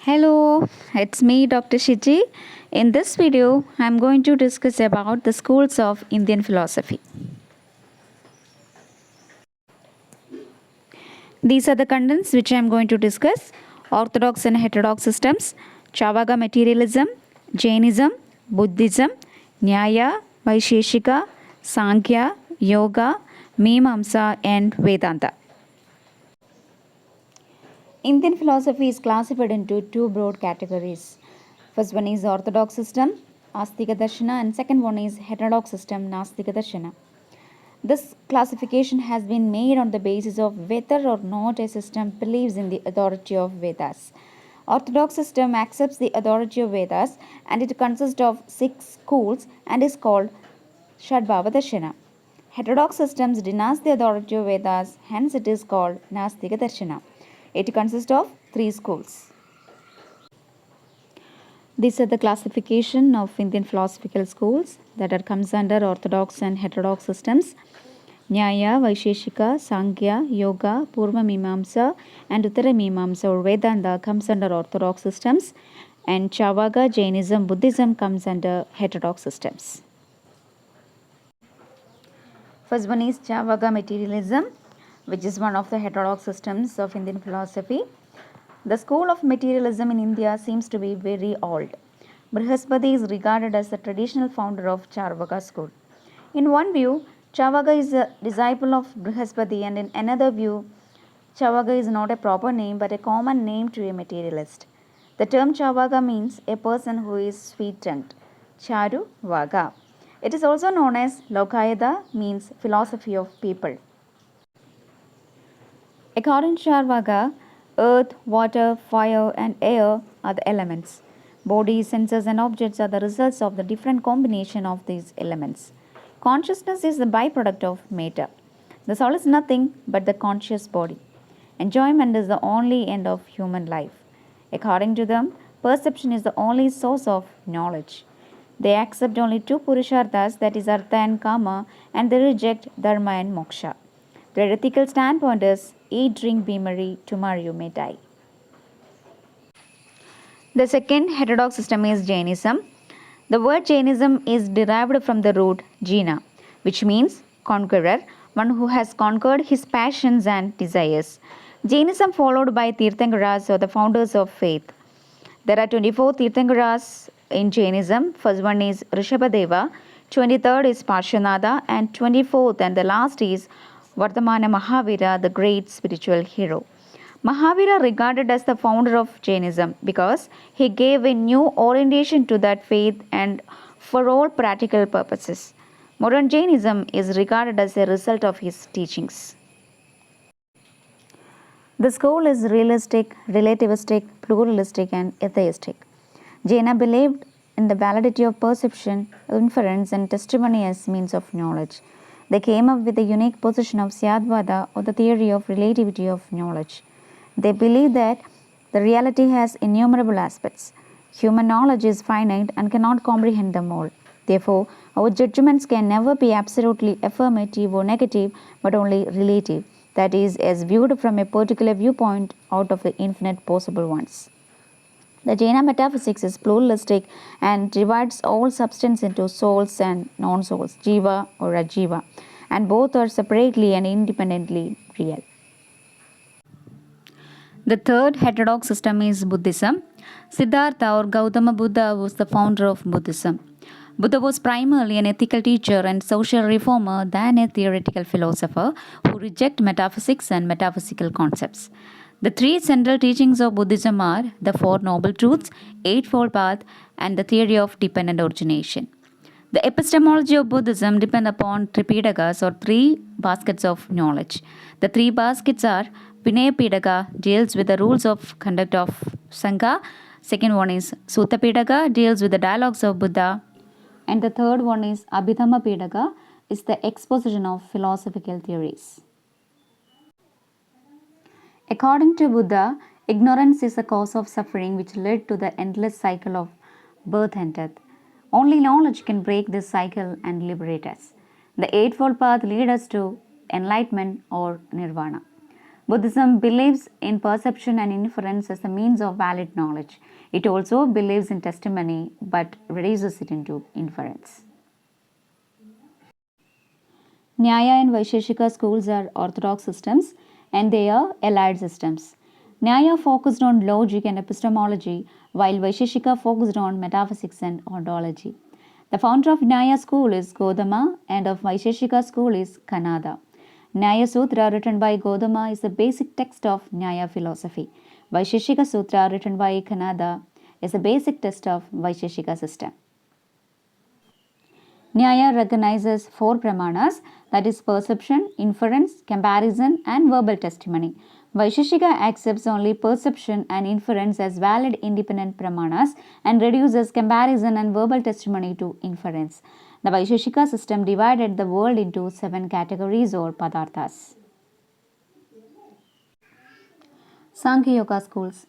Hello, it's me Dr. Shiji. In this video, I'm going to discuss about the schools of Indian philosophy. These are the contents which I'm going to discuss: orthodox and heterodox systems, Chavaga materialism, Jainism, Buddhism, Nyaya, Vaisheshika, Sankhya, Yoga, Mimamsa and Vedanta. Indian philosophy is classified into two broad categories. First one is orthodox system, Astika Darshana, and second one is heterodox system, Nastika Darshana. This classification has been made on the basis of whether or not a system believes in the authority of Vedas. Orthodox system accepts the authority of Vedas and it consists of 6 schools and is called Shadbhava Darshana. Heterodox systems denies the authority of Vedas, hence it is called Nastika Darshana. It consists of 3 schools. These are the classification of Indian philosophical schools that comes under orthodox and heterodox systems. Nyaya, Vaisheshika, Sankhya, Yoga, Purva Mimamsa and Uttara Mimamsa or Vedanta comes under orthodox systems, and Chavaga, Jainism, Buddhism comes under heterodox systems. First one is Chavaga materialism, which is one of the heterodox systems of Indian philosophy. The school of materialism in India seems to be very old. Brihaspati is regarded as the traditional founder of Charvaka school. In one view, Chavaga is a disciple of Brihaspati, and in another view, Chavaga is not a proper name but a common name to a materialist. The term Chavaga means a person who is sweet-tongued. Charu Vaga. It is also known as Lokayada, means philosophy of people. According to Charvaka, earth, water, fire, and air are the elements. Body, senses, and objects are the results of the different combination of these elements. Consciousness is the byproduct of matter. The soul is nothing but the conscious body. Enjoyment is the only end of human life. According to them, perception is the only source of knowledge. They accept only 2 Purusharthas, that is Artha and Kama, and they reject Dharma and Moksha. Their ethical standpoint is eat, drink, be merry, tomorrow you may die. The second heterodox system is Jainism. The word Jainism is derived from the root Jina, which means conqueror, one who has conquered his passions and desires. Jainism followed by Tirthankaras, or the founders of faith. There are 24 Tirthankaras in Jainism. First one is Rishabhadeva, 23rd is Parshvanatha, and 24th and the last is Vardhamana Mahavira, the great spiritual hero. Mahavira regarded as the founder of Jainism because he gave a new orientation to that faith and for all practical purposes. Modern Jainism is regarded as a result of his teachings. The school is realistic, relativistic, pluralistic, and atheistic. Jaina believed in the validity of perception, inference, and testimony as means of knowledge. They came up with the unique position of Syadvada, or the theory of relativity of knowledge. They believe that the reality has innumerable aspects. Human knowledge is finite and cannot comprehend them all. Therefore, our judgments can never be absolutely affirmative or negative, but only relative, that is, as viewed from a particular viewpoint out of the infinite possible ones. The Jaina metaphysics is pluralistic and divides all substance into souls and non-souls, jiva or ajiva, and both are separately and independently real. The third heterodox system is Buddhism. Siddhartha or Gautama Buddha was the founder of Buddhism. Buddha was primarily an ethical teacher and social reformer than a theoretical philosopher who rejected metaphysics and metaphysical concepts. The 3 central teachings of Buddhism are the 4 Noble Truths, Eightfold Path, and the theory of dependent origination. The epistemology of Buddhism depends upon Tripidakas, or 3 baskets of knowledge. The 3 baskets are Vinaya Pitaka, deals with the rules of conduct of Sangha. Second one is Sutta Pitaka, deals with the dialogues of Buddha. And the third one is Abhidhamma Pitaka, is the exposition of philosophical theories. According to Buddha, ignorance is the cause of suffering which led to the endless cycle of birth and death. Only knowledge can break this cycle and liberate us. The Eightfold Path leads us to enlightenment or nirvana. Buddhism believes in perception and inference as a means of valid knowledge. It also believes in testimony but reduces it into inference. Nyaya and Vaisheshika schools are orthodox systems and they are allied systems. Nyaya focused on logic and epistemology, while Vaisheshika focused on metaphysics and ontology. The founder of Nyaya school is Gotama and of Vaisheshika school is Kanada. Nyaya Sutra written by Gotama is the basic text of Nyaya philosophy. Vaisheshika Sutra written by Kanada is the basic text of Vaisheshika system. Nyaya recognizes four pramanas, that is perception, inference, comparison and verbal testimony. Vaisheshika accepts only perception and inference as valid independent pramanas and reduces comparison and verbal testimony to inference. The Vaisheshika system divided the world into 7 categories or padarthas. Sankhya Yoga schools.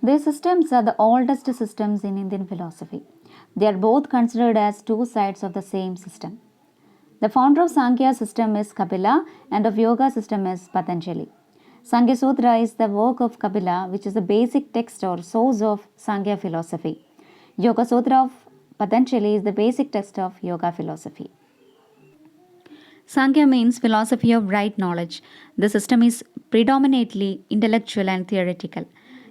These systems are the oldest systems in Indian philosophy. They are both considered as two sides of the same system. The founder of Sankhya system is Kapila and of Yoga system is Patanjali. Sankhya Sutra is the work of Kapila, which is the basic text or source of Sankhya philosophy. Yoga Sutra of Patanjali is the basic text of Yoga philosophy. Sankhya means philosophy of right knowledge. The system is predominantly intellectual and theoretical.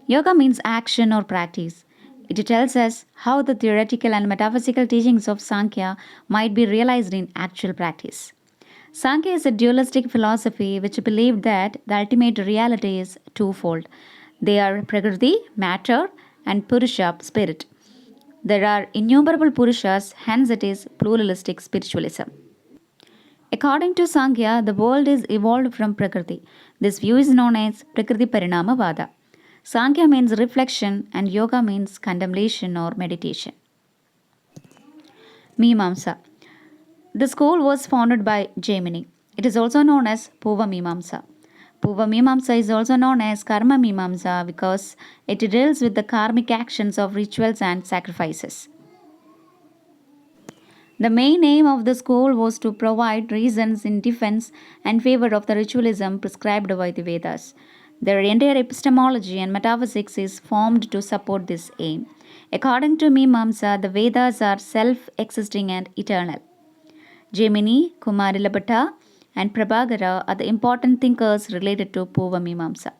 Yoga means action or practice. It tells us how the theoretical and metaphysical teachings of Sankhya might be realized in actual practice. Sankhya is a dualistic philosophy which believed that the ultimate reality is twofold. They are Prakriti, matter, and Purusha, spirit. There are innumerable Purushas, hence it is pluralistic spiritualism. According to Sankhya, the world is evolved from Prakriti. This view is known as Prakriti Parinamavada. Sankhya means reflection and Yoga means contemplation or meditation. Mimamsa. The school was founded by Jaimini. It is also known as Purva Mimamsa. Purva Mimamsa is also known as Karma Mimamsa because it deals with the karmic actions of rituals and sacrifices. The main aim of the school was to provide reasons in defense and favor of the ritualism prescribed by the Vedas. Their entire epistemology and metaphysics is formed to support this aim. According to Mimamsa, the Vedas are self-existing and eternal. Jaimini, Kumarilabhatta and Prabhakara are the important thinkers related to Purva Mimamsa.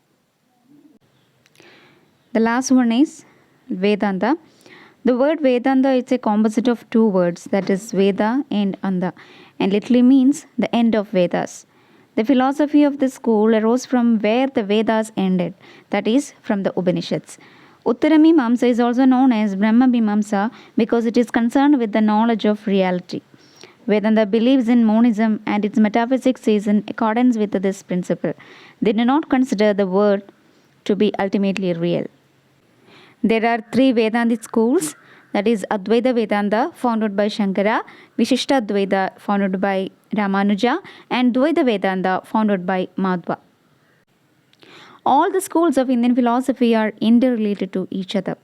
The last one is Vedanta. The word Vedanta is a composite of two words, that is Veda and Anda, and literally means the end of Vedas. The philosophy of this school arose from where the Vedas ended, that is from the Upanishads. Uttaramimamsa is also known as Brahma Mimamsa because it is concerned with the knowledge of reality. Vedanta believes in monism and its metaphysics is in accordance with this principle. They do not consider the world to be ultimately real. There are 3 Vedantic schools, that is Advaita Vedanta founded by Shankara, Vishishta Advaita founded by Ramanuja and Dvaita Vedanta founded by Madhva. All the schools of Indian philosophy are interrelated to each other.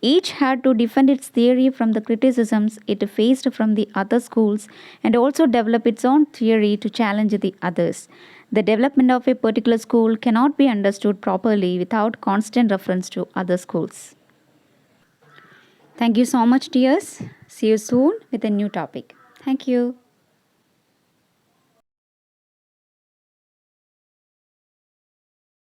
Each had to defend its theory from the criticisms it faced from the other schools and also develop its own theory to challenge the others. The development of a particular school cannot be understood properly without constant reference to other schools. Thank you so much, dears. See you soon with a new topic. Thank you.